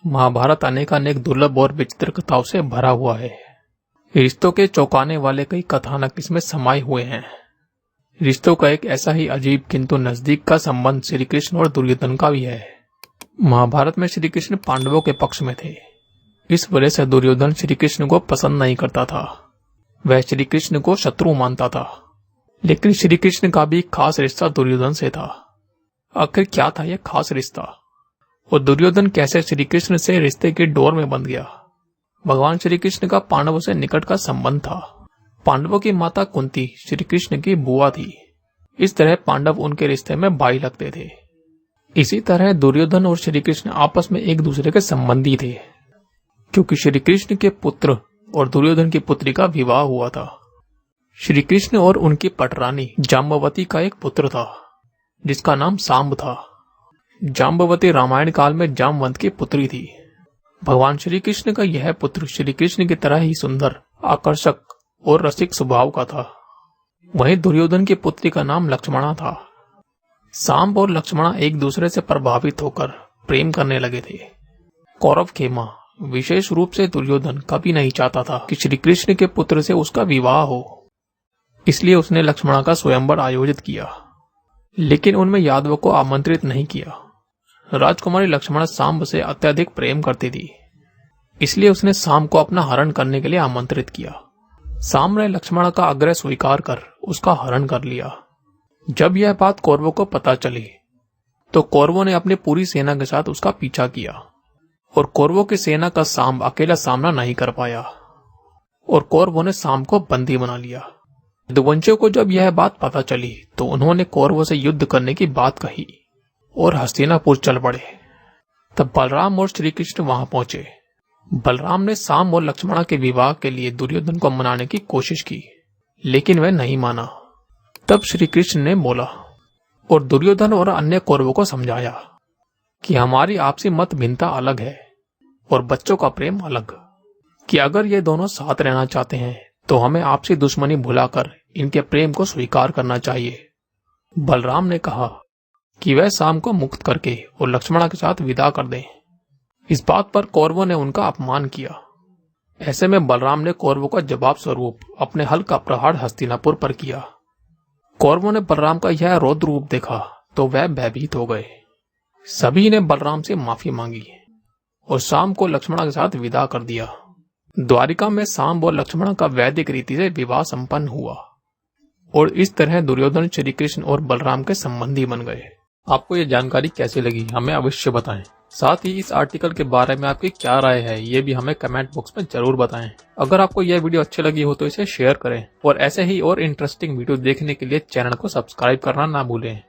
महाभारत अनेकानेक दुर्लभ और विचित्र कथाओं से भरा हुआ है। रिश्तों के चौंकाने वाले कई कथानक इसमें समाये हुए हैं। रिश्तों का एक ऐसा ही अजीब किंतु नजदीक का संबंध श्री कृष्ण और दुर्योधन का भी है। महाभारत में श्री कृष्ण पांडवों के पक्ष में थे। इस वजह से दुर्योधन श्री कृष्ण को पसंद नहीं करता था। वह श्री कृष्ण को शत्रु मानता था। लेकिन श्री कृष्ण का भी खास रिश्ता दुर्योधन से था। आखिर क्या था यह खास रिश्ता और दुर्योधन कैसे श्री कृष्ण से रिश्ते की डोर में बंध गया? भगवान श्री कृष्ण का पांडवों से निकट का संबंध था। पांडवों की माता कुंती श्री कृष्ण की बुआ थी। इस तरह पांडव उनके रिश्ते में भाई लगते थे। इसी तरह दुर्योधन और श्री कृष्ण आपस में एक दूसरे के संबंधी थे, क्योंकि श्री कृष्ण के पुत्र और दुर्योधन की पुत्री का विवाह हुआ था। श्री कृष्ण और उनकी पटरानी जाम्बवती का एक पुत्र था जिसका नाम सांब था। जाम्बवती रामायण काल में जामवंत की पुत्री थी। भगवान श्री कृष्ण का यह पुत्र श्री कृष्ण की तरह ही सुंदर, आकर्षक और रसिक स्वभाव का था। वहीं दुर्योधन की पुत्री का नाम लक्ष्मणा था। सांब और लक्ष्मणा एक दूसरे से प्रभावित होकर प्रेम करने लगे थे। कौरव खेमा, विशेष रूप से दुर्योधन, कभी नहीं चाहता था कि श्री कृष्ण के पुत्र से उसका विवाह हो। इसलिए उसने लक्ष्मणा का स्वयंवर आयोजित किया, लेकिन उनमें यादवों को आमंत्रित नहीं किया। राजकुमारी लक्ष्मणा सांब से अत्यधिक प्रेम करती थी, इसलिए उसने सांब को अपना हरण करने के लिए आमंत्रित किया। सांब ने लक्ष्मणा का आग्रह स्वीकार कर उसका हरण कर लिया। जब यह बात कौरवों को पता चली तो कौरवों ने अपनी पूरी सेना के साथ उसका पीछा किया और कौरवों की सेना का सांब अकेला सामना नहीं कर पाया और कौरवों ने सांब को बंदी बना लिया। यदुवंशियों को जब यह बात पता चली तो उन्होंने कौरवों से युद्ध करने की बात कही और हस्तिनापुर चल पड़े। तब बलराम और श्री कृष्ण वहां पहुंचे। बलराम ने सांब और लक्ष्मणा के विवाह के लिए दुर्योधन को मनाने की कोशिश की, लेकिन वह नहीं माना। तब श्री कृष्ण ने बोला और दुर्योधन और अन्य कौरवों को समझाया कि हमारी आपसी मत भिन्नता अलग है और बच्चों का प्रेम अलग, कि अगर ये दोनों साथ रहना चाहते हैं तो हमें आपसी दुश्मनी भुलाकर इनके प्रेम को स्वीकार करना चाहिए। बलराम ने कहा कि वह सांब को मुक्त करके और लक्ष्मणा के साथ विदा कर दें। इस बात पर कौरवों ने उनका अपमान किया। ऐसे में बलराम ने कौरवों का जवाब स्वरूप अपने हल का प्रहार हस्तिनापुर पर किया। कौरवों ने बलराम का यह रौद्र रूप देखा तो वह भयभीत हो गए। सभी ने बलराम से माफी मांगी और सांब को लक्ष्मणा के साथ विदा कर दिया। द्वारिका में सांब और लक्ष्मणा का वैदिक रीति से विवाह संपन्न हुआ और इस तरह दुर्योधन श्री कृष्ण और बलराम के संबंधी बन गए। आपको ये जानकारी कैसी लगी हमें अवश्य बताएं। साथ ही इस आर्टिकल के बारे में आपकी क्या राय है ये भी हमें कमेंट बॉक्स में जरूर बताएं। अगर आपको यह वीडियो अच्छी लगी हो तो इसे शेयर करें और ऐसे ही और इंटरेस्टिंग वीडियो देखने के लिए चैनल को सब्सक्राइब करना ना भूलें।